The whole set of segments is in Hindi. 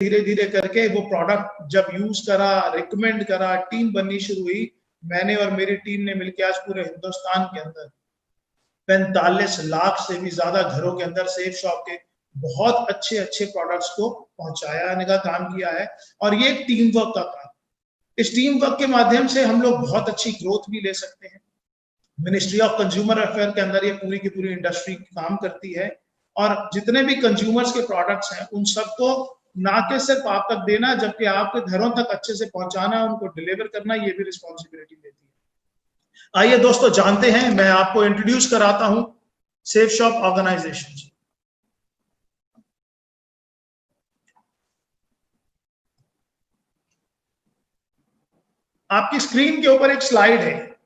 धीरे धीरे करके वो प्रोडक्ट जब यूज करा, रिकमेंड करा, टीम बननी शुरू हुई, मैंने और मेरी टीम ने मिलकर आज पूरे हिंदुस्तान के अंदर 45 लाख से भी ज्यादा घरों के अंदर सेफ शॉप के बहुत अच्छे अच्छे प्रोडक्ट्स को पहुंचाने का काम किया है। और ये एक टीम वर्क का काम, इस टीम वर्क के माध्यम से हम लोग बहुत अच्छी ग्रोथ भी ले सकते हैं। मिनिस्ट्री ऑफ कंज्यूमर अफेयर के अंदर ये पूरी की पूरी इंडस्ट्री काम करती है, और जितने भी कंज्यूमर्स के प्रोडक्ट्स हैं उन सबको ना के सिर्फ आप तक देना, जबकि आपके घरों तक अच्छे से पहुंचाना, उनको डिलीवर करना, ये भी रिस्पॉन्सिबिलिटी लेती है। आइए दोस्तों जानते हैं, मैं आपको इंट्रोड्यूस कराता हूं सेफ शॉप ऑर्गेनाइजेशन। आपकी स्क्रीन के ऊपर एक स्लाइड है,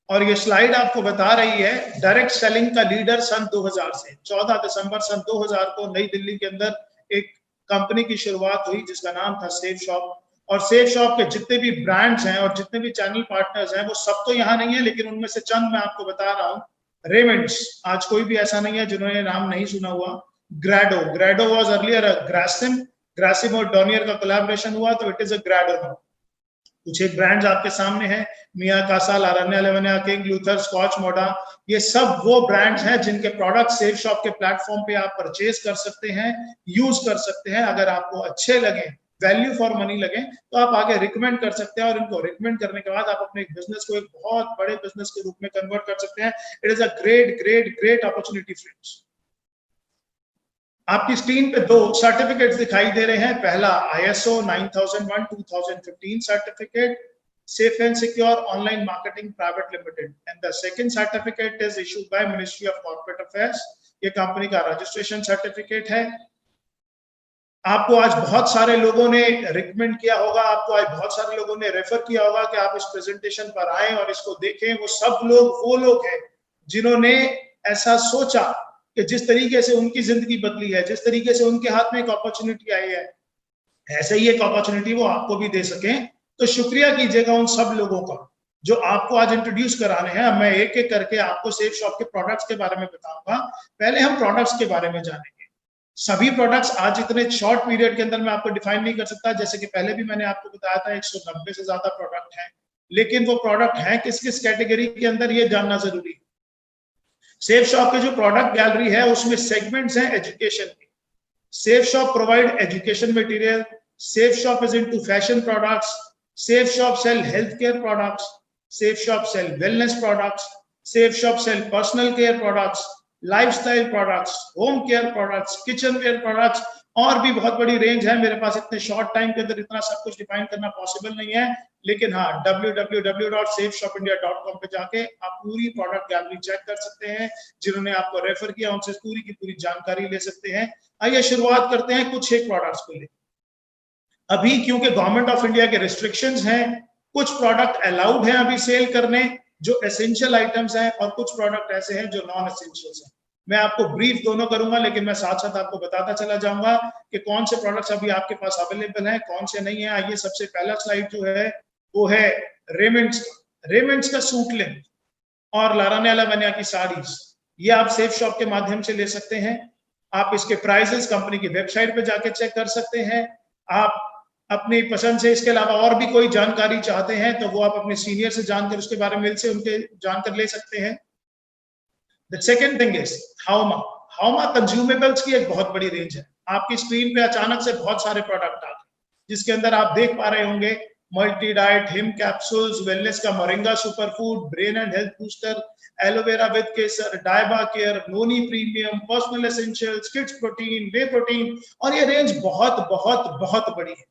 और ये स्लाइड आपको बता रही है डायरेक्ट सेलिंग का लीडर सन 2000 से 14 दिसंबर सन 2000 को नई दिल्ली के अंदर एक कंपनी की शुरुआत हुई जिसका नाम था सेफ शॉप। और सेफ शॉप के जितने भी ब्रांड्स हैं और जितने भी चैनल पार्टनर्स हैं वो सब तो यहाँ नहीं है, लेकिन उनमें से चंद मैं आपको बता रहा हूँ। रेमंड्स, आज कोई भी ऐसा नहीं है जिन्होंने नाम नहीं सुना हुआ। ग्रेडो वाज अर्लियर ग्रासिम और डॉनियर का कोलैबोरेशन हुआ तो इट इज अ ग्रेडो नाउ। कुछ एक ब्रांड्स आपके सामने हैं, मिया कासा, लारान्या लेवन्या, किंग लूथर, स्कॉच मोडा, ये सब वो ब्रांड्स हैं जिनके प्रोडक्ट सेफ शॉप के प्लेटफॉर्म पे आप परचेज कर सकते हैं, यूज कर सकते हैं। अगर आपको अच्छे लगे, वैल्यू फॉर मनी लगे, तो आप आगे रिकमेंड कर सकते हैं, और इनको रिकमेंड करने के बाद आप अपने बिजनेस को एक बहुत बड़े बिजनेस के रूप में कन्वर्ट कर सकते हैं। It is a great great great opportunity friends. आपकी स्क्रीन पे दो सर्टिफिकेट्स दिखाई दे रहे हैं। पहला ISO 9001:2015 certificate, Safe and Secure Online Marketing Private Limited, and the second certificate is issued by Ministry of Corporate Affairs. ये कंपनी का रजिस्ट्रेशन सर्टिफिकेट है। आपको आज बहुत सारे लोगों ने रिकमेंड किया होगा, आपको आज बहुत सारे लोगों ने रेफर किया होगा कि आप इस प्रेजेंटेशन पर आए और इसको देखें। वो सब लोग वो लोग हैं जिन्होंने ऐसा सोचा कि जिस तरीके से उनकी जिंदगी बदली है, जिस तरीके से उनके हाथ में एक अपॉर्चुनिटी आई है, ऐसे ही एक अपॉर्चुनिटी वो आपको भी दे सकें। तो शुक्रिया कीजिएगा उन सब लोगों का जो आपको आज इंट्रोड्यूस कराने हैं। मैं एक एक करके आपको सेफ शॉप के प्रोडक्ट्स के बारे में बताऊंगा। पहले हम प्रोडक्ट्स के बारे में जानेंगे। सभी प्रोडक्ट्स आज इतने शॉर्ट पीरियड के अंदर मैं आपको डिफाइन नहीं कर सकता, जैसे कि पहले भी मैंने आपको बताया था 190 से ज्यादा प्रोडक्ट हैं, लेकिन वो प्रोडक्ट हैं किस किस कैटेगरी के अंदर, ये जानना जरूरी है। सेफ शॉप के जो प्रोडक्ट गैलरी है उसमें सेगमेंट्स हैं एजुकेशन के। Safe shop provide education material, safe shop is into fashion products, safe shop sell health care products, safe shop sell wellness products, safe shop sell personal care products, lifestyle products, home care products, kitchen ware products, और भी बहुत बड़ी रेंज है। मेरे पास इतने शॉर्ट टाइम के अंदर इतना सब कुछ डिफाइन करना पॉसिबल नहीं है, लेकिन हाँ www.safeshopindia.com पे जाके आप पूरी प्रोडक्ट गैलरी चेक कर सकते हैं। जिन्होंने आपको रेफर किया उनसे पूरी की पूरी जानकारी ले सकते हैं। आइए शुरुआत करते हैं कुछ एक प्रोडक्ट्स को लेकर। अभी क्योंकि गवर्नमेंट ऑफ इंडिया के रिस्ट्रिक्शंस हैं, कुछ प्रोडक्ट अलाउड हैं अभी सेल करने जो एसेंशियल आइटम्स हैं, और कुछ प्रोडक्ट ऐसे हैं जो नॉन एसेंशियल्स हैं। मैं आपको ब्रीफ दोनों करूंगा, लेकिन मैं साथ साथ आपको बताता चला जाऊंगा कि कौन से प्रोडक्ट्स अभी आपके पास अवेलेबल हैं, कौन से नहीं है। आइए सबसे पहला स्लाइड जो है वो है रेमंड्स का सूट लेंथ और लारान्या लेवन्या की साड़ीज। ये आप सेफ शॉप के माध्यम से ले सकते हैं। आप इसके प्राइसेस कंपनी की वेबसाइट पे जाके चेक कर सकते हैं। आप अपनी पसंद से इसके अलावा और भी कोई जानकारी चाहते हैं तो वो आप अपने सीनियर से जानकर उसके बारे में से उनके जानकर ले सकते हैं। The second thing is हाउमा कंज्यूमेबल्स की एक बहुत बड़ी रेंज है। आपकी स्क्रीन पे अचानक से बहुत सारे प्रोडक्ट आ गए, जिसके अंदर आप देख पा रहे होंगे मल्टी डाइट, हिम कैप्सूल्स, वेलनेस का moringa super food, brain and health booster, aloe vera केसर, डायबा care, noni premium, personal essentials, kids protein, whey protein, और ये रेंज बहुत बहुत बहुत बड़ी है।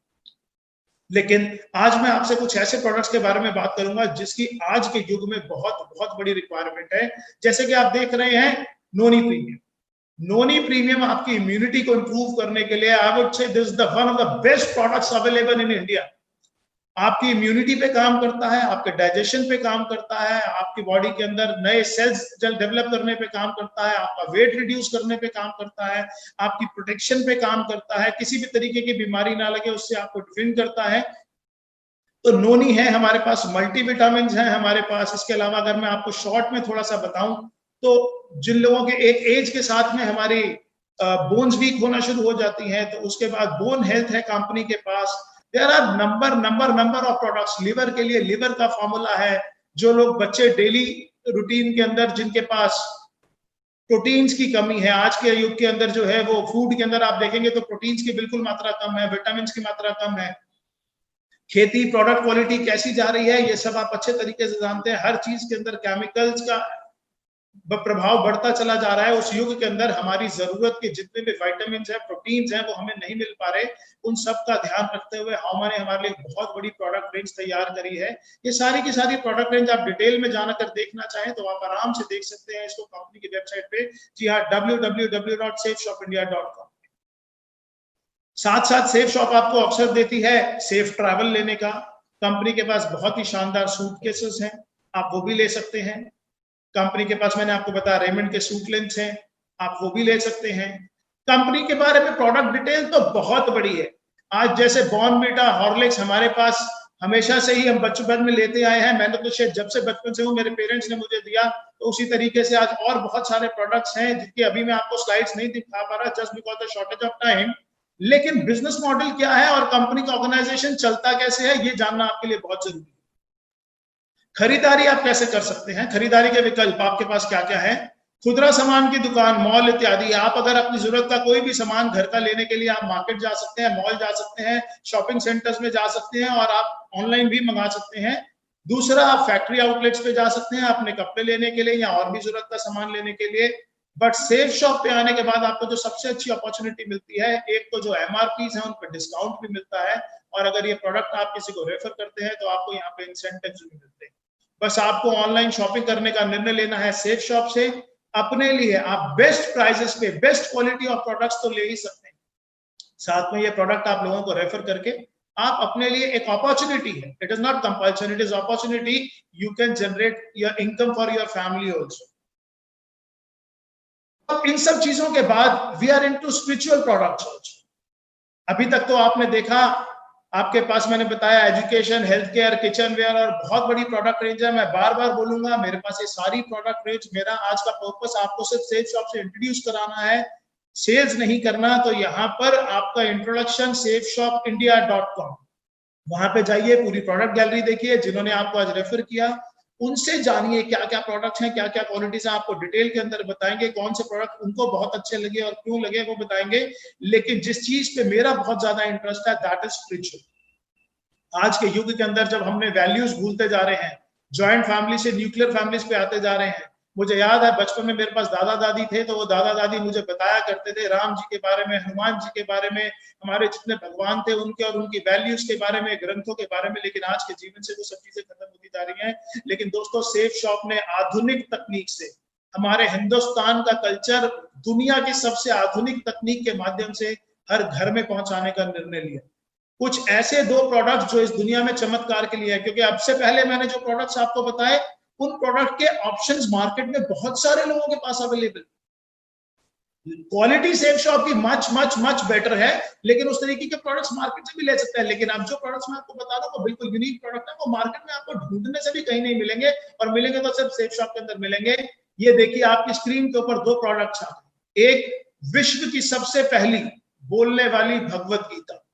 लेकिन आज मैं आपसे कुछ ऐसे प्रोडक्ट्स के बारे में बात करूंगा जिसकी आज के युग में बहुत बहुत बड़ी रिक्वायरमेंट है। जैसे कि आप देख रहे हैं नोनी प्रीमियम आपकी इम्यूनिटी को इंप्रूव करने के लिए I would say this is the one of the best products available in India. आपकी इम्यूनिटी पे काम करता है, आपके डाइजेशन पे काम करता है, आपकी बॉडी के अंदर नए सेल्स डेवलप करने पे काम करता है, आपका वेट रिड्यूस करने पे काम करता है, आपकी प्रोटेक्शन पे काम करता है, किसी भी तरीके की बीमारी ना लगे उससे आपको डिफेंड करता है। तो नोनी है हमारे पास, मल्टीविटामिन है हमारे पास। इसके अलावा अगर मैं आपको शॉर्ट में थोड़ा सा बताऊं तो जिन लोगों के एक एज के साथ में हमारी बोन्स वीक होना शुरू हो जाती हैं, तो उसके बाद बोन हेल्थ है कंपनी के पास। There are number of products. Liver के लिए लिवर का फॉर्मूला है। जो लोग बच्चे डेली रूटीन के अंदर जिनके पास प्रोटीन्स की कमी है, आज के युग के अंदर जो है वो फूड के अंदर आप देखेंगे तो प्रोटीन्स की बिल्कुल मात्रा कम है, विटामिन की मात्रा कम है। खेती प्रोडक्ट क्वालिटी कैसी जा रही है, ये सब आप अच्छे तरीके से जानते हैं। हर चीज के अंदर केमिकल्स का प्रभाव बढ़ता चला जा रहा है। उस युग के अंदर हमारी जरूरत के जितने भी विटामिन है, प्रोटीन्स हैं, वो हमें नहीं मिल पा रहे। उन सब का ध्यान रखते हुए हमने हमारे लिए बहुत बड़ी प्रोडक्ट रेंज तैयार करी है। ये सारी की सारी प्रोडक्ट रेंज आप डिटेल में जाकर देखना चाहें तो आप आराम से देख सकते हैं इसको कंपनी की वेबसाइट पे। जी हाँ, www.safeshopindia.com। साथ साथ सेफ शॉप आपको अवसर देती है सेफ ट्रैवल लेने का। कंपनी के पास बहुत ही शानदार सूटकेसेस हैं, आप वो भी ले सकते हैं। कंपनी के पास मैंने आपको बताया रेमंड के सूट लेंथ हैं, आप वो भी ले सकते हैं। कंपनी के बारे में प्रोडक्ट डिटेल तो बहुत बड़ी है। आज जैसे बॉर्नवीटा, हॉर्लिक्स हमारे पास हमेशा से ही हम बचपन में लेते आए हैं। मैंने तो शायद जब से बचपन से हूँ, मेरे पेरेंट्स ने मुझे दिया, तो उसी तरीके से आज और बहुत सारे प्रोडक्ट्स हैं जिनकी अभी मैं आपको स्लाइड्स नहीं दिखा पा रहा just because the shortage of time. लेकिन बिजनेस मॉडल क्या है और कंपनी का ऑर्गेनाइजेशन चलता कैसे है, ये जानना आपके लिए बहुत जरूरी है। खरीदारी आप कैसे कर सकते हैं, खरीदारी के विकल्प आपके पास क्या क्या है। खुदरा सामान की दुकान, मॉल इत्यादि। आप अगर अपनी जरूरत का कोई भी सामान घर का लेने के लिए आप मार्केट जा सकते हैं, मॉल जा सकते हैं, शॉपिंग सेंटर्स में जा सकते हैं और आप ऑनलाइन भी मंगा सकते हैं। दूसरा, आप फैक्ट्री आउटलेट्स पे जा सकते हैं अपने कपड़े लेने के लिए या और भी जरूरत का सामान लेने के लिए। बट सेफ शॉप पे आने के बाद आपको जो सबसे अच्छी अपॉर्चुनिटी मिलती है, एक तो जो एमआरपी है उन पर डिस्काउंट भी मिलता है, और अगर ये प्रोडक्ट आप किसी को रेफर करते हैं तो आपको यहाँ पे इंसेंटिव्स भी मिलते हैं। बस आपको ऑनलाइन शॉपिंग करने का निर्णय लेना है सेफ शॉप से। अपने लिए आप बेस्ट प्राइसेस पे बेस्ट क्वालिटी ऑफ प्रोडक्ट्स तो ले ही सकते हैं, साथ में ये प्रोडक्ट आप लोगों को रेफर करके आप अपने लिए एक अपॉर्चुनिटी है, it is not compulsion, it is opportunity. You can generate your income for your family also. अब इन सब चीजों के बाद we are into spiritual products also. अभी तक तो आपने देखा, आपके पास मैंने बताया education, health care, kitchen ware और बहुत बड़ी प्रोडक्ट रेंज है। मैं बार बार बोलूंगा, मेरे पास ये सारी प्रोडक्ट रेंज, मेरा आज का पर्पस आपको सिर्फ सेफ शॉप से इंट्रोड्यूस कराना है, सेल्स नहीं करना। तो यहाँ पर आपका इंट्रोडक्शन safeshopindia.com, वहां पे जाइए, पूरी प्रोडक्ट गैलरी देखिए। जिन्होंने आपको आज रेफर किया उनसे जानिए क्या क्या प्रोडक्ट्स हैं, क्या क्या क्वालिटीज हैं, आपको डिटेल के अंदर बताएंगे। कौन से प्रोडक्ट उनको बहुत अच्छे लगे और क्यों लगे वो बताएंगे। लेकिन जिस चीज पे मेरा बहुत ज्यादा इंटरेस्ट है दैट इज स्पिरिचुअल। आज के युग के अंदर जब हमने वैल्यूज भूलते जा रहे हैं, जॉइंट फैमिली से न्यूक्लियर फैमिलीज पे आते जा रहे हैं। मुझे याद है बचपन में मेरे पास दादा दादी थे, तो वो दादा दादी मुझे बताया करते थे राम जी के बारे में, हनुमान जी के बारे में, हमारे जितने भगवान थे उनके और उनकी वैल्यूज के बारे में, ग्रंथों के बारे में। लेकिन आज के जीवन से वो सब चीजें खत्म होती जा रही हैं। लेकिन दोस्तों, सेफ शॉप ने आधुनिक तकनीक से हमारे हिंदुस्तान का कल्चर दुनिया की सबसे आधुनिक तकनीक के माध्यम से हर घर में पहुंचाने का निर्णय लिया। कुछ ऐसे दो प्रोडक्ट जो इस दुनिया में चमत्कार के लिए है, क्योंकि अब से पहले मैंने जो प्रोडक्ट्स आपको बताए उन प्रोडक्ट के ऑप्शंस मार्केट में बहुत सारे लोगों के पास अवेलेबल। क्वालिटी सेफ शॉप की मच मच मच बेटर है, लेकिन उस तरीके के प्रोडक्ट्स मार्केट से भी ले सकते हैं। लेकिन अब जो प्रोडक्ट्स मैं आपको बता दूं वो बिल्कुल यूनिक प्रोडक्ट है, वो मार्केट में आपको ढूंढने से भी कहीं नहीं मिलेंगे, और मिलेंगे तो सिर्फ सेफ शॉप के अंदर मिलेंगे। ये देखिए आपकी स्क्रीन के ऊपर दो प्रोडक्ट्स आ गए। एक विश्व की सबसे पहली बोलने वाली भगवत गीता,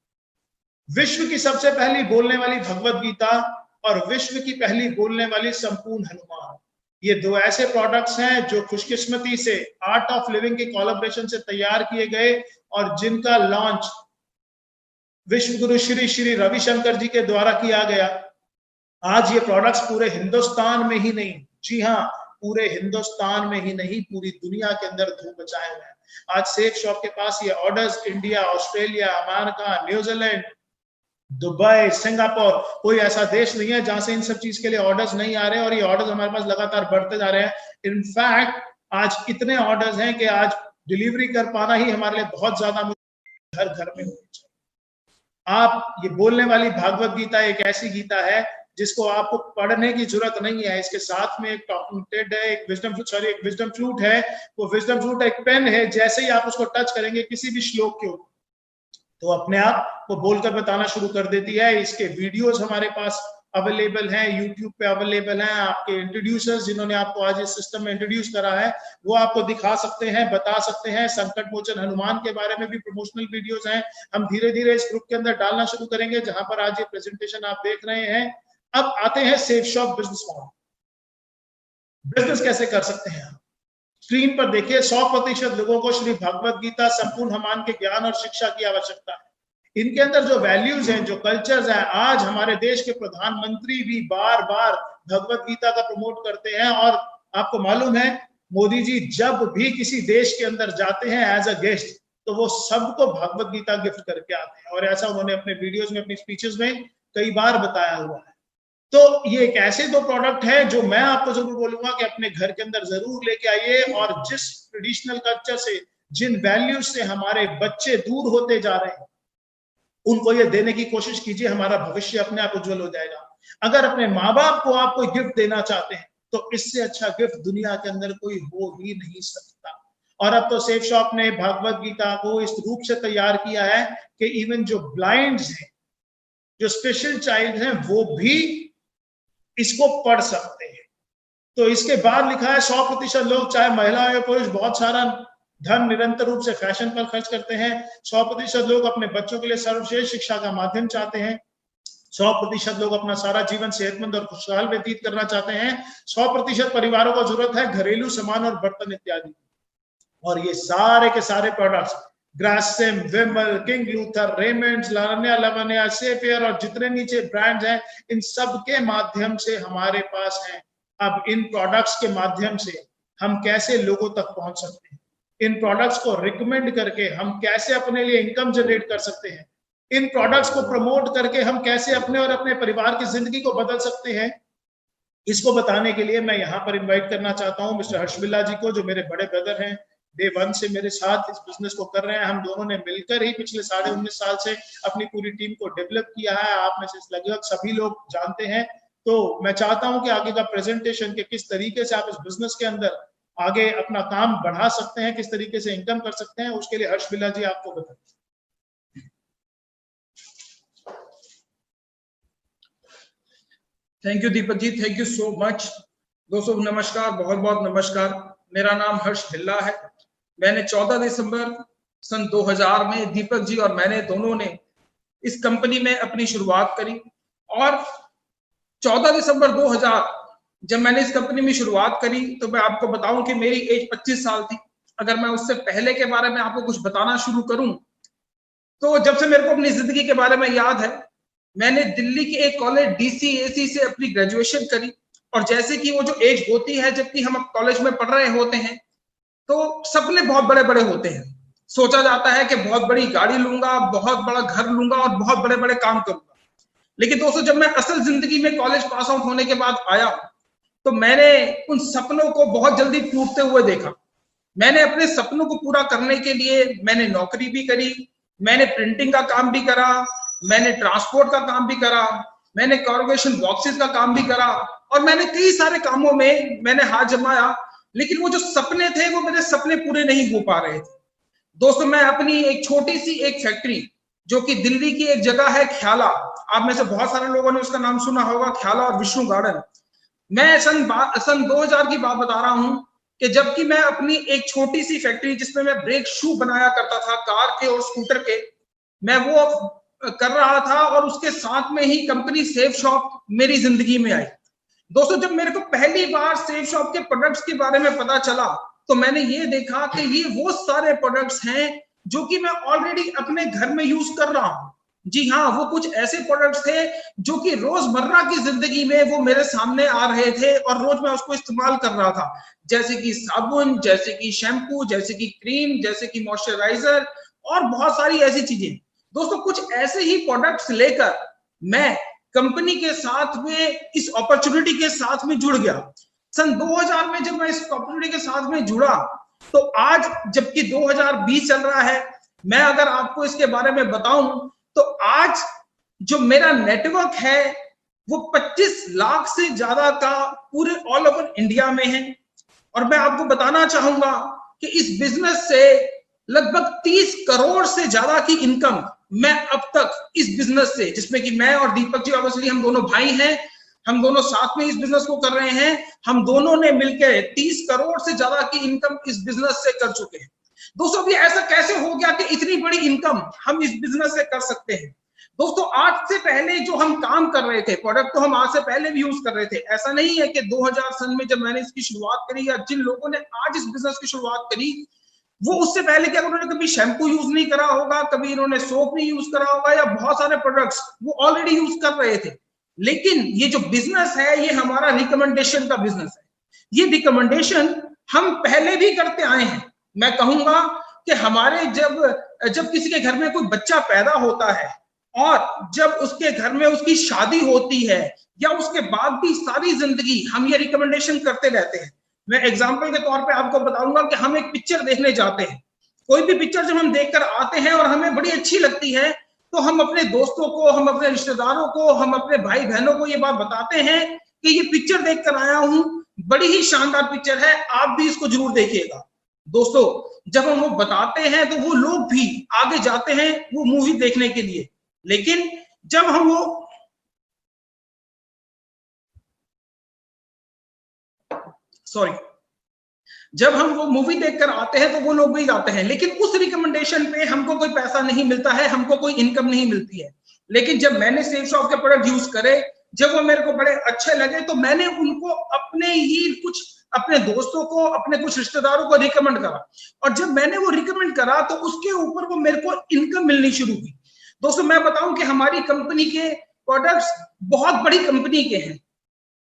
विश्व की सबसे पहली बोलने वाली भगवत गीता और विश्व की पहली बोलने वाली संपूर्ण हनुमान। ये दो ऐसे प्रोडक्ट्स हैं जो खुशकिस्मती से आर्ट ऑफ लिविंग के कोलैबोरेशन से तैयार किए गए और जिनका लॉन्च विश्व गुरु श्री श्री रविशंकर जी के द्वारा किया गया। आज ये प्रोडक्ट्स पूरे हिंदुस्तान में ही नहीं, जी हाँ, पूरे हिंदुस्तान में ही नहीं, पूरी दुनिया के अंदर धूम मचाए हुए हैं। आज सेफ शॉप के पास ये orders India, Australia, America, New Zealand, Dubai, Singapore, कोई ऐसा देश नहीं है जहां से इन सब चीज के लिए ऑर्डर्स नहीं आ रहे हैं, और ये ऑर्डर्स हमारे पास लगातार बढ़ते जा रहे हैं। इनफैक्ट आज इतने ऑर्डर्स हैं कि आज डिलीवरी कर पाना ही हमारे लिए बहुत ज्यादा हर घर में होनी चाहिए। आप ये बोलने वाली भागवत गीता एक ऐसी गीता है जिसको आपको पढ़ने की जरूरत नहीं है। इसके साथ में एक टॉकिंग टेड है, एक विजडम फ्लूट है। वो विजडम फ्लूट एक पेन है, जैसे ही आप उसको टच करेंगे किसी भी श्लोक के ऊपर तो अपने आप वो बोलकर बताना शुरू कर देती है। इसके वीडियोस हमारे पास अवेलेबल हैं, यूट्यूब पे अवेलेबल हैं। आपके इंट्रोड्यूसर्स जिन्होंने आपको आज इस सिस्टम में इंट्रोड्यूस करा है वो आपको दिखा सकते हैं, बता सकते हैं। संकट मोचन हनुमान के बारे में भी प्रमोशनल वीडियोस हैं, हम धीरे धीरे इस ग्रुप के अंदर डालना शुरू करेंगे, जहां पर आज ये प्रेजेंटेशन आप देख रहे हैं। अब आते हैं safe shop business model. Business कैसे कर सकते हैं? स्क्रीन पर देखिए, 100% लोगों को श्री भगवत गीता संपूर्ण हनुमान के ज्ञान और शिक्षा की आवश्यकता है। इनके अंदर जो वैल्यूज हैं, जो कल्चर्स हैं, आज हमारे देश के प्रधानमंत्री भी बार बार भगवत गीता का प्रमोट करते हैं। और आपको मालूम है, मोदी जी जब भी किसी देश के अंदर जाते हैं एज अ गेस्ट, तो वो सबको भगवत गीता गिफ्ट करके आते हैं। और ऐसा उन्होंने अपने वीडियोस में, अपनी स्पीचेस में कई बार बताया हुआ है। तो ये एक ऐसे दो प्रोडक्ट है जो मैं आपको जरूर बोलूंगा कि अपने घर के अंदर जरूर लेके आइए। और जिस ट्रेडिशनल कल्चर से, जिन वैल्यूज से हमारे बच्चे दूर होते जा रहे हैं, उनको ये देने की कोशिश कीजिए। हमारा भविष्य अपने आप उज्जवल हो जाएगा। अगर अपने माँ बाप को आप कोई गिफ्ट देना चाहते हैं तो इससे अच्छा गिफ्ट दुनिया के अंदर कोई हो ही नहीं सकता। और अब तो सेफ शॉप ने भगवत गीता को इस रूप से तैयार किया है कि इवन जो ब्लाइंड्स हैं, जो स्पेशल चाइल्ड हैं, वो भी इसको पढ़ सकते हैं। तो इसके बाद लिखा है 100% लोग, चाहे महिला या पुरुष, बहुत सारा धन निरंतर रूप से फैशन पर खर्च करते हैं। 100% लोग अपने बच्चों के लिए सर्वश्रेष्ठ शिक्षा का माध्यम चाहते हैं। 100% लोग अपना सारा जीवन सेहतमंद और खुशहाल व्यतीत करना चाहते हैं। 100% परिवारों को जरूरत है घरेलू सामान और बर्तन इत्यादि। और ये सारे के सारे प्रोडक्ट्स, ग्रासिम, विमल, किंग लूथर, रेमंड्स, लावण्या लवण्या, सेफेयर और जितने नीचे ब्रांड्स हैं, इन सब के माध्यम से हमारे पास हैं। अब इन प्रोडक्ट्स के माध्यम से हम कैसे लोगों तक पहुंच सकते हैं, इन प्रोडक्ट्स को रिकमेंड करके हम कैसे अपने लिए इनकम जनरेट कर सकते हैं, इन प्रोडक्ट्स को प्रमोट करके हम कैसे अपने और अपने परिवार की जिंदगी को बदल सकते हैं, इसको बताने के लिए मैं यहाँ पर इनवाइट करना चाहता हूँ मिस्टर हर्ष बिल्ला जी को, जो मेरे बड़े ब्रदर हैं। डे 1 से मेरे साथ इस बिजनेस को कर रहे हैं। हम दोनों ने मिलकर ही पिछले 19.5 साल से अपनी पूरी टीम को डेवलप किया है। आप में से लगभग सभी लोग जानते हैं। तो मैं चाहता हूं कि आगे का प्रेजेंटेशन के किस तरीके से आप इस बिजनेस के अंदर आगे अपना काम बढ़ा सकते हैं, किस तरीके से इनकम कर सकते हैं, उसके लिए हर्ष बिल्ला जी आपको बताएं। Thank you Deepak ji, thank you so much. दोस्तों नमस्कार, बहुत बहुत नमस्कार। मेरा नाम हर्ष बिल्ला है। मैंने 14 दिसंबर सन 2000 में दीपक जी और मैंने दोनों ने इस कंपनी में अपनी शुरुआत करी। और 14 दिसंबर 2000 जब मैंने इस कंपनी में शुरुआत करी तो मैं आपको बताऊं कि मेरी एज 25 साल थी। अगर मैं उससे पहले के बारे में आपको कुछ बताना शुरू करूं तो जब से मेरे को अपनी जिंदगी के बारे में याद है, मैंने दिल्ली के एक कॉलेज DCAC से अपनी ग्रेजुएशन करी। और जैसे कि वो जो एज होती है जबकि हम कॉलेज में पढ़ रहे होते हैं तो सपने बहुत बड़े बड़े होते हैं। सोचा जाता है कि बहुत बड़ी गाड़ी लूंगा, बहुत बड़ा घर लूंगा और बहुत बड़े बड़े काम करूंगा। लेकिन दोस्तों जब मैं असल जिंदगी में कॉलेज पास आउट होने के बाद आया तो मैंने उन सपनों को बहुत जल्दी टूटते हुए देखा। मैंने अपने सपनों को पूरा करने के लिए मैंने नौकरी भी करी, मैंने प्रिंटिंग का काम भी करा, मैंने ट्रांसपोर्ट का काम भी करा, मैंने कॉर्पोरेशन बॉक्सेस का काम भी करा और मैंने कई सारे कामों में मैंने हाथ जमाया। लेकिन वो जो सपने थे वो मेरे सपने पूरे नहीं हो पा रहे थे। दोस्तों मैं अपनी एक छोटी सी एक फैक्ट्री जो कि दिल्ली की एक जगह है ख्याला, आप में से बहुत सारे लोगों ने उसका नाम सुना होगा, ख्याला और विष्णु गार्डन। मैं सन 2000 की बात बता रहा हूं कि जबकि मैं अपनी एक छोटी सी फैक्ट्री जिसमें मैं ब्रेक शू बनाया करता था कार के और स्कूटर के, मैं वो कर रहा था और उसके साथ में ही कंपनी सेफ शॉप मेरी जिंदगी में आई। दोस्तों जब मेरे को पहली बार सेफ शॉप के प्रोडक्ट्स के बारे में पता चला तो मैंने ये देखा कि ये वो सारे प्रोडक्ट्स हैं जो कि मैं ऑलरेडी अपने घर में यूज कर रहा हूं। जी हाँ, वो कुछ ऐसे प्रोडक्ट्स थे जो कि रोजमर्रा की जिंदगी में वो मेरे सामने आ रहे थे और रोज मैं उसको इस्तेमाल कर रहा था, जैसे कि साबुन, जैसे कि शैम्पू, जैसे कि क्रीम, जैसे कि मॉइस्चराइजर और बहुत सारी ऐसी चीजें। दोस्तों कुछ ऐसे ही प्रोडक्ट्स लेकर मैं कंपनी के साथ में इस अपॉर्चुनिटी के साथ में जुड़ गया। सन 2000 में जब मैं इस अपॉर्चुनिटी के साथ में जुड़ा तो आज जबकि 2020 चल रहा है, मैं अगर आपको इसके बारे में बताऊं तो आज जो मेरा नेटवर्क है वो 25 लाख से ज्यादा का पूरे ऑल ओवर इंडिया में है। और मैं आपको बताना चाहूंगा कि इस बिजनेस से लगभग 30 करोड़ से ज्यादा की इनकम मैं अब तक इस बिजनेस से, जिसमें कि मैं और दीपक जी ऑब्वियसली हम दोनों भाई हैं, हम दोनों साथ में इस बिजनेस को कर रहे हैं, हम दोनों ने मिलकर 30 करोड़ से ज्यादा की इनकम इस बिजनेस से कर चुके हैं। दोस्तों ये ऐसा कैसे हो गया कि इतनी बड़ी इनकम हम इस बिजनेस से कर सकते हैं? दोस्तों आज से पहले जो हम काम कर रहे थे, प्रोडक्ट तो हम आज से पहले भी यूज कर रहे थे। ऐसा नहीं है कि 2000 सन में जब मैंने इसकी शुरुआत करी या जिन लोगों ने आज इस बिजनेस की शुरुआत करी वो उससे पहले क्या उन्होंने कभी शैम्पू यूज नहीं करा होगा, कभी इन्होंने सोप नहीं यूज करा होगा, या बहुत सारे प्रोडक्ट्स वो ऑलरेडी यूज कर रहे थे। लेकिन ये जो बिजनेस है ये हमारा रिकमेंडेशन का बिजनेस है। ये रिकमेंडेशन हम पहले भी करते आए हैं। मैं कहूंगा कि हमारे जब किसी के घर में कोई बच्चा पैदा होता है और जब उसके घर में उसकी शादी होती है या उसके बाद भी सारी जिंदगी हम ये रिकमेंडेशन करते रहते हैं। मैं एग्जांपल के तौर पे आपको बताऊंगा कि हम एक पिक्चर देखने जाते हैं, कोई भी पिक्चर जब हम देखकर आते हैं और हमें बड़ी अच्छी लगती है तो हम अपने दोस्तों को, हम अपने रिश्तेदारों को, हम अपने भाई बहनों को ये बात बताते हैं कि ये पिक्चर देखकर आया हूं, बड़ी ही शानदार पिक्चर है, आप भी इसको जरूर देखिएगा। दोस्तों जब हम वो बताते हैं तो वो लोग भी आगे जाते हैं वो मूवी देखने के लिए। लेकिन जब हम वो मूवी देखकर आते हैं तो वो लोग भी जाते हैं, लेकिन उस रिकमेंडेशन पे हमको कोई पैसा नहीं मिलता है, हमको कोई इनकम नहीं मिलती है। लेकिन जब मैंने सेल शॉप के प्रोडक्ट यूज करे, जब वो मेरे को बड़े अच्छे लगे तो मैंने उनको अपने दोस्तों को, अपने कुछ रिश्तेदारों को रिकमेंड करा, और जब मैंने वो रिकमेंड करा तो उसके ऊपर वो मेरे को इनकम मिलनी शुरू हुई। दोस्तों मैं बताऊं कि हमारी कंपनी के प्रोडक्ट्स बहुत बड़ी कंपनी के हैं।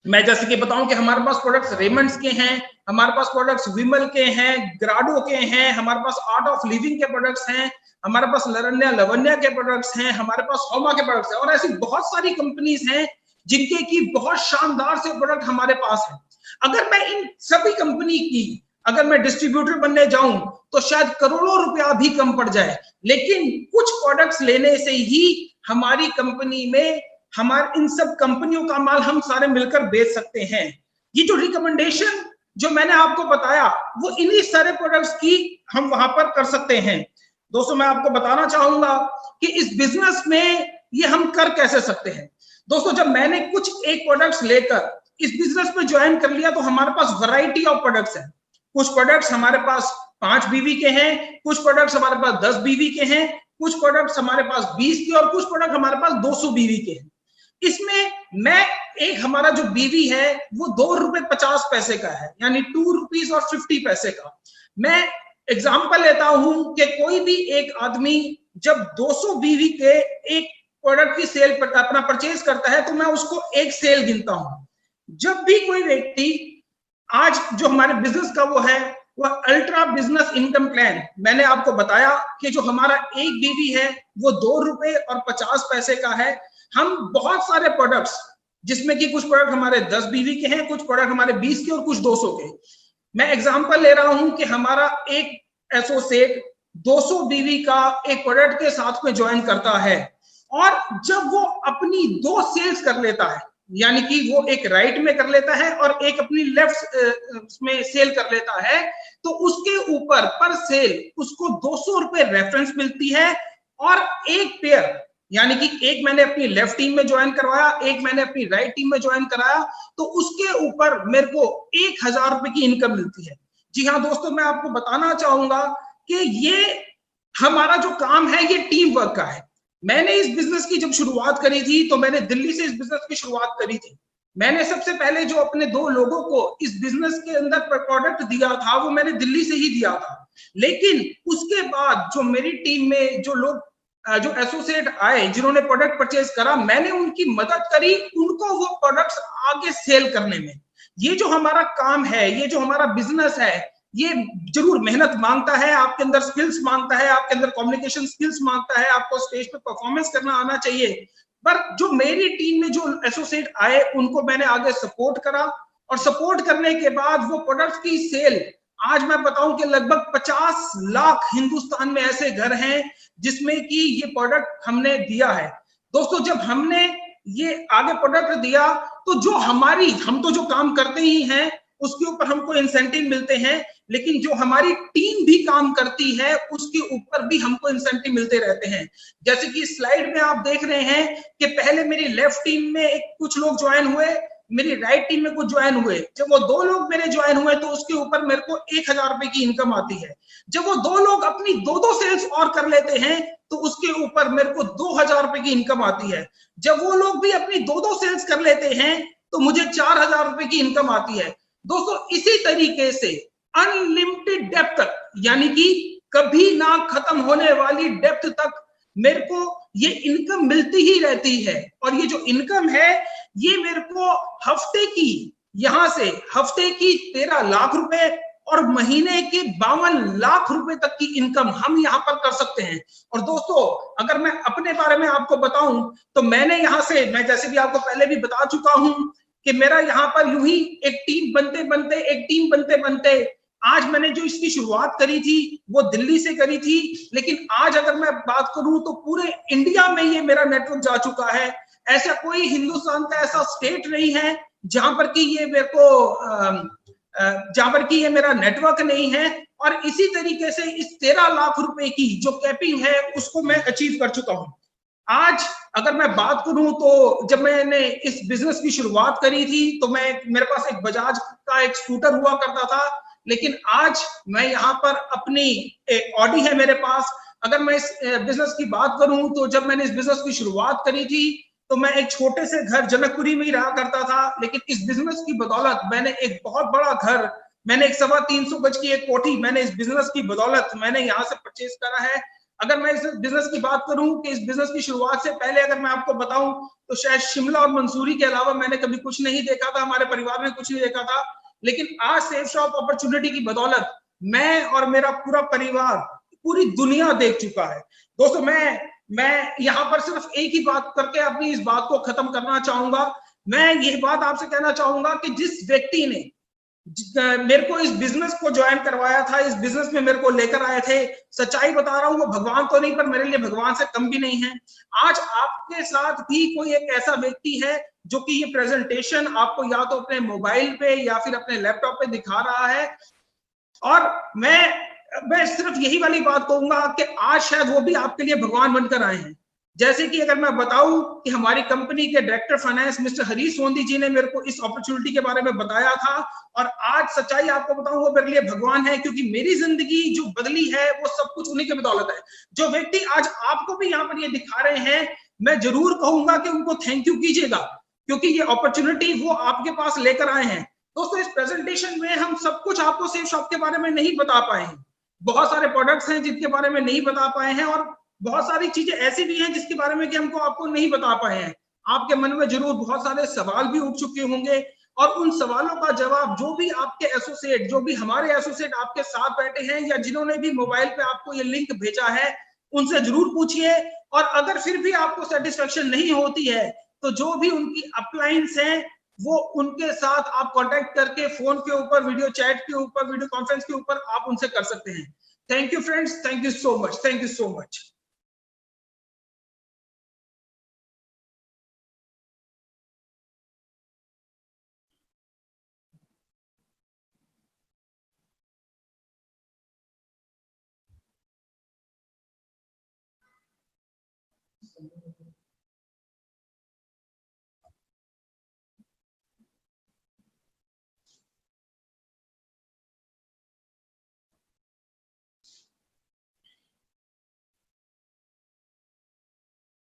मैं जैसे कि बताऊं कि हमारे पास प्रोडक्ट्स रेमंड्स के हैं, हमारे पास प्रोडक्ट्स विमल के हैं, ग्राडो के हैं, हमारे पास आर्ट ऑफ लिविंग के प्रोडक्ट्स हैं, हमारे पास लरण्या लवन्या के प्रोडक्ट्स हैं, हमारे पास होमा के प्रोडक्ट्स हैं, और ऐसी बहुत सारी कंपनीज हैं जिनके की बहुत शानदार से प्रोडक्ट हमारे पास है। अगर मैं इन सभी कंपनी की अगर मैं डिस्ट्रीब्यूटर बनने जाऊं तो शायद करोड़ों रुपया भी कम पड़ जाए, लेकिन कुछ प्रोडक्ट्स लेने से ही हमारी कंपनी में हमारे इन सब कंपनियों का माल हम सारे मिलकर बेच सकते हैं। ये जो रिकमेंडेशन जो मैंने आपको बताया वो इन्हीं सारे प्रोडक्ट्स की हम वहां पर कर सकते हैं। दोस्तों मैं आपको बताना चाहूंगा कि इस बिजनेस में ये हम कर कैसे सकते हैं। दोस्तों जब मैंने कुछ एक प्रोडक्ट्स लेकर इस बिजनेस में ज्वाइन कर लिया तो हमारे पास वैरायटी ऑफ प्रोडक्ट्स हैं। कुछ प्रोडक्ट्स हमारे पास 5 बीवी के हैं, कुछ प्रोडक्ट्स हमारे पास 10 बीवी के हैं, कुछ प्रोडक्ट्स हमारे पास 20 के, और कुछ प्रोडक्ट हमारे पास 200 बीवी के हैं। इसमें मैं एक हमारा जो बीवी है वो ₹2.50 का है, यानी ₹2.50 का। मैं एग्जांपल लेता हूं कि कोई भी एक आदमी जब 200 बीवी के एक प्रोडक्ट की सेल पर अपना परचेज करता है तो मैं उसको एक सेल गिनता हूं। जब भी कोई व्यक्ति आज जो हमारे बिजनेस का वो है वह अल्ट्रा बिजनेस इनकम प्लान, मैंने आपको बताया कि जो हमारा एक बीवी है वो ₹2.50 का है। हम बहुत सारे प्रोडक्ट्स जिसमें कि कुछ प्रोडक्ट हमारे 10 बीवी के हैं, कुछ प्रोडक्ट हमारे 20 के और कुछ 200 के। मैं एग्जांपल ले रहा हूं कि हमारा एक एसोसिएट 200 बीवी का एक प्रोडक्ट के साथ में ज्वाइन करता है, और जब वो अपनी 2 सेल्स कर लेता है, यानी कि वो एक राइट में कर लेता है और एक अपनी लेफ्ट में सेल कर लेता है, तो उसके ऊपर पर सेल उसको ₹200 रेफरेंस मिलती है। और एक पेयर यानी कि एक मैंने अपनी लेफ्ट टीम में ज्वाइन करवाया, एक मैंने अपनी राइट टीम में ज्वाइन कराया, तो उसके ऊपर मेरे को ₹1000 की इनकम मिलती है। जी हाँ दोस्तों, मैं आपको बताना चाहूंगा कि ये हमारा जो काम है ये टीम वर्क का है। मैंने इस बिजनेस की जब शुरुआत करी थी तो मैंने दिल्ली से इस बिजनेस की शुरुआत करी थी। मैंने सबसे पहले जो अपने 2 लोगों को इस बिजनेस के अंदर प्रोडक्ट दिया था वो मैंने दिल्ली से ही दिया था। लेकिन उसके बाद जो मेरी टीम में जो लोग जो एसोसिएट आए जिन्होंने प्रोडक्ट परचेज करा, मैंने उनकी मदद करी उनको वो प्रोडक्ट्स आगे सेल करने में। ये जो हमारा काम है, ये जो हमारा बिजनेस है, ये जरूर मेहनत मांगता है, आपके अंदर स्किल्स मांगता है, आपके अंदर कम्युनिकेशन स्किल्स मांगता है, आपको स्टेज पे परफॉर्मेंस करना आना चाहिए। पर जो मेरी टीम में जो एसोसिएट आए उनको मैंने आगे सपोर्ट करा, और सपोर्ट करने के बाद वो प्रोडक्ट्स की सेल, आज मैं बताऊं कि लगभग 50 लाख हिंदुस्तान में ऐसे घर हैं जिसमें कि ये प्रोडक्ट हमने दिया है। दोस्तों जब हमने ये आगे प्रोडक्ट दिया तो जो हम तो जो काम करते ही हैं उसके ऊपर हमको इंसेंटिव मिलते हैं, लेकिन जो हमारी टीम भी काम करती है उसके ऊपर भी हमको इंसेंटिव मिलते रहते हैं। जैसे कि स्लाइड में आप देख रहे हैं कि पहले मेरी लेफ्ट टीम में कुछ लोग ज्वाइन हुए, मेरी राइट टीम में कुछ ज्वाइन हुए। जब वो 2 लोग मेरे ज्वाइन हुए तो उसके ऊपर मेरे को 1000 रुपए की इनकम आती है। जब वो 2 लोग अपनी 2 सेल्स और कर लेते हैं तो उसके ऊपर मेरे को 2000 रुपए की इनकम आती है। जब वो लोग भी अपनी 2 सेल्स कर लेते हैं तो मुझे 4000 रुपए की इनकम आती है। दोस्तों, इसी तरीके से अनलिमिटेड डेप्थ तक, यानी कि कभी ना खत्म होने वाली डेप्थ तक मेरे को ये इनकम मिलती ही रहती है। और ये जो इनकम है ये मेरे को हफ्ते की, यहां से हफ्ते की 13 लाख रुपए और महीने के 52 लाख रुपए तक की इनकम हम यहाँ पर कर सकते हैं। और दोस्तों, अगर मैं अपने बारे में आपको बताऊं तो मैंने यहाँ से, मैं जैसे भी आपको पहले भी बता चुका हूं कि मेरा यहाँ पर यूं ही एक टीम बनते बनते आज मैंने जो इसकी शुरुआत करी थी वो दिल्ली से करी थी, लेकिन आज अगर मैं बात करूं तो पूरे इंडिया में ये मेरा नेटवर्क जा चुका है। ऐसा कोई हिंदुस्तान का ऐसा स्टेट नहीं है जहां पर कि ये मेरे को जहां पर कि ये मेरा नेटवर्क नहीं है। और इसी तरीके से इस 13 लाख रुपए की जो कैपिंग है उसको मैं अचीव कर चुका हूं। आज अगर मैं बात करूं तो जब मैंने इस बिजनेस की शुरुआत करी थी तो मेरे पास एक बजाज का एक स्कूटर हुआ करता था, लेकिन आज मैं यहाँ पर अपनी एक ऑडी है मेरे पास। अगर मैं इस बिजनेस की बात करूं तो जब मैंने इस बिजनेस की शुरुआत करी थी तो मैं एक छोटे से घर जनकपुरी में ही रहा करता था, लेकिन इस बिजनेस की बदौलत मैंने एक बहुत बड़ा घर, मैंने एक 325 गज की एक कोठी मैंने इस बिजनेस की बदौलत मैंने यहाँ से परचेज करा है। अगर मैं इस बिजनेस की बात करूं कि इस बिजनेस की शुरुआत से पहले अगर मैं आपको बताऊं तो शायद शिमला और मंसूरी के अलावा मैंने कभी कुछ नहीं देखा था, हमारे परिवार ने कुछ नहीं देखा था। लेकिन आज सेफ शॉप अपॉर्चुनिटी की बदौलत मैं और मेरा पूरा परिवार पूरी दुनिया देख चुका है। दोस्तों, मैं यहाँ पर सिर्फ एक ही बात करके अपनी इस बात को खत्म करना चाहूंगा। मैं ये बात आपसे कहना चाहूंगा कि जिस व्यक्ति ने मेरे को इस बिजनेस को ज्वाइन करवाया था, इस बिजनेस में मेरे को लेकर आए थे, सच्चाई बता रहा हूं, वो भगवान तो नहीं पर मेरे लिए भगवान से कम भी नहीं है। आज आपके साथ भी कोई एक ऐसा व्यक्ति है जो कि ये प्रेजेंटेशन आपको या तो अपने मोबाइल पे या फिर अपने लैपटॉप पे दिखा रहा है। और मैं सिर्फ यही वाली बात कहूंगा कि आज शायद वो भी आपके लिए भगवान बनकर आए हैं। जैसे कि अगर मैं बताऊं कि हमारी कंपनी के director finance mister Harish Sondhi जी ने मेरे को इस अपॉर्चुनिटी के बारे में बताया था, और आज सच्चाई आपको बताऊं वो मेरे लिए भगवान है, क्योंकि मेरी जिंदगी जो बदली है वो सब कुछ उन्हीं के बदौलत है। जो व्यक्ति आज आपको भी यहाँ पर ये दिखा रहे हैं, मैं जरूर कहूंगा कि उनको थैंक यू कीजिएगा, क्योंकि ये अपॉर्चुनिटी वो आपके पास लेकर आए हैं। दोस्तों, इस प्रेजेंटेशन में हम सब कुछ आपको सेफ शॉप के बारे में नहीं बता पाए हैं। बहुत सारे प्रोडक्ट्स हैं जिनके बारे में नहीं बता पाए हैं, और बहुत सारी चीजें ऐसी भी हैं जिसके बारे में कि हमको आपको नहीं बता पाए हैं। आपके मन में जरूर बहुत सारे सवाल भी उठ चुके होंगे, और उन सवालों का जवाब जो भी आपके एसोसिएट, जो भी हमारे एसोसिएट आपके साथ बैठे हैं या जिन्होंने भी मोबाइल पे आपको ये लिंक भेजा है, उनसे जरूर पूछिए। और अगर फिर भी आपको सेटिस्फेक्शन नहीं होती है तो जो भी उनकी अपलाइंस हैं वो उनके साथ आप कांटेक्ट करके फोन के ऊपर, वीडियो चैट के ऊपर, वीडियो कॉन्फ्रेंस के ऊपर आप उनसे कर सकते हैं। Thank you friends, thank you so much, thank you so much.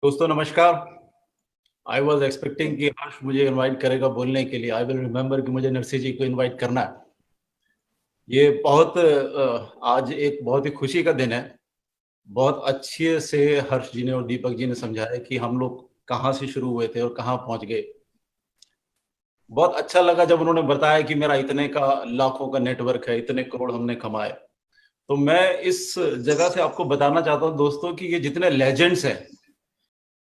दोस्तों नमस्कार। आई वॉज एक्सपेक्टिंग कि हर्ष मुझे इनवाइट करेगा बोलने के लिए। आई विल रिमेम्बर कि मुझे नरसिंह जी को इनवाइट करना है। ये बहुत आज एक बहुत ही खुशी का दिन है। बहुत अच्छे से हर्ष जी ने और दीपक जी ने समझाया कि हम लोग कहाँ से शुरू हुए थे और कहाँ पहुंच गए। बहुत अच्छा लगा जब उन्होंने बताया कि मेरा इतने का लाखों का नेटवर्क है, इतने करोड़ हमने कमाए। तो मैं इस जगह से आपको बताना चाहता हूँ दोस्तों कि ये जितने लेजेंड्स हैं